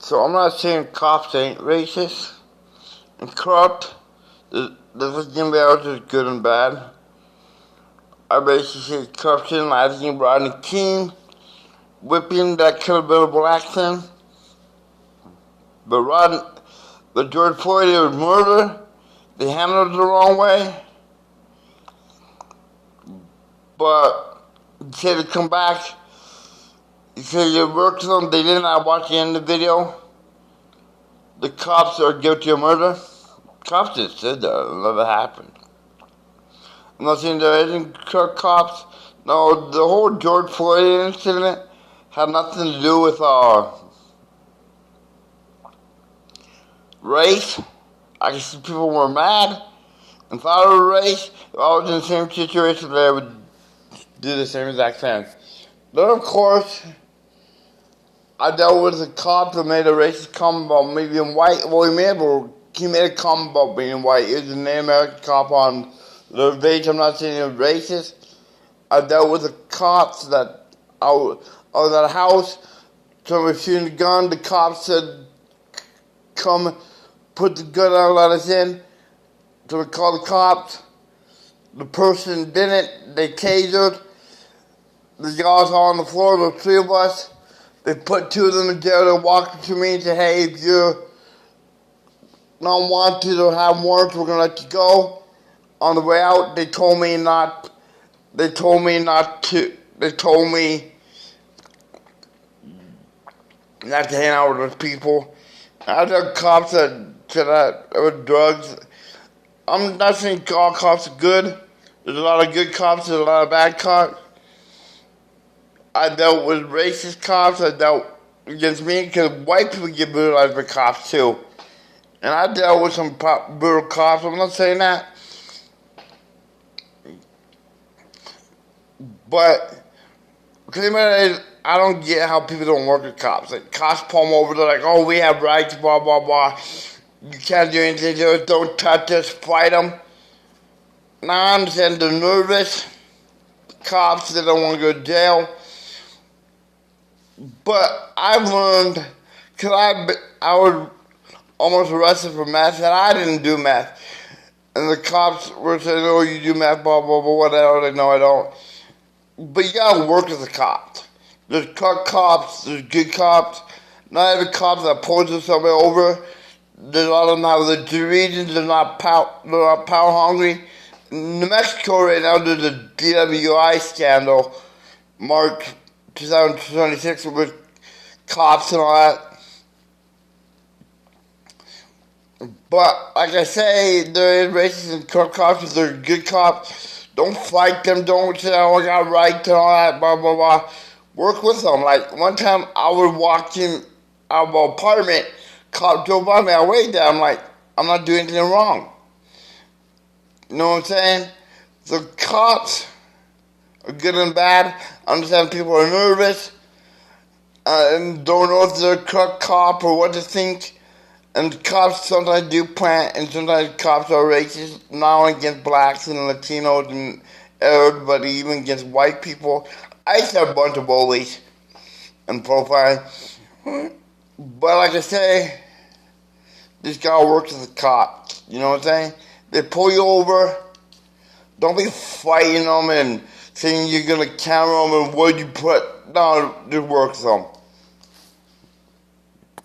So I'm not saying cops ain't racist and corrupt. There's gonna be out there good and bad. I basically say corruption. I think Rodney King whipping that could have been a black thing. But George Floyd, it was murder. They handled it the wrong way. But you say to come back, you say you worked with them, they did not watch the end of the video. The cops are guilty of murder. Cops just said that, it never happened. I'm not saying there isn't cops. No, the whole George Floyd incident had nothing to do with race. I can see people were mad and thought it was race. If I was in the same situation, they would do the same exact thing. Then, of course, I dealt with a cop that made a racist comment about me being white. Well, he made a comment about being white. He was a Native American cop on the page. I'm not saying he was racist. I dealt with the cops that I was at a house. Someone was shooting a gun. The cops said, come put the gun out, let us in. So we called the cops. The person didn't. They tasered. The guys all on the floor, there were three of us. They put two of them in jail. They walked to me and said, hey, if you don't want to or have warrants, we're going to let you go. On the way out, they told me not to hang out with those people. I tell cops that it was drugs. I'm not saying all cops are good. There's a lot of good cops, there's a lot of bad cops. I dealt with racist cops, I dealt against me, because white people get brutalized by cops too. And I dealt with some brutal cops, I'm not saying that. But, I don't get how people don't work with cops. Like, cops pull them over, they're like, oh, we have rights, blah, blah, blah. You can't do anything to us, don't touch us, fight them. Now, I understand they're nervous. Cops, they don't want to go to jail. But I've learned, because I was almost arrested for meth, and I didn't do meth. And the cops were saying, oh, you do meth, blah, blah, blah, whatever. Like, no, I don't. But you gotta work with the cops. There's cops, there's good cops. Not every cop that pulls somebody over. There's a lot of them have the reasons, they're not power hungry. In New Mexico right now, there's a DWI scandal, March 2026, with cops and all that. But, like I say, there is racist and corrupt cops, but they're good cops. Don't fight them, don't say, oh, I got right and all that, blah, blah, blah. Work with them. Like, one time I was walking out of an apartment, cop drove by me, I waved at him, like, I'm not doing anything wrong. You know what I'm saying? The cops are good and bad. I understand people are nervous and don't know if they're a cop or what to think. And cops sometimes do plant, and sometimes cops are racist, not only against blacks and Latinos and everybody, even against white people. I used to have a bunch of bullies and profiling. But like I say, this guy works with the cops. You know what I'm saying? They pull you over. Don't be fighting them and saying you're going to camera them and what you put. No, just work with them.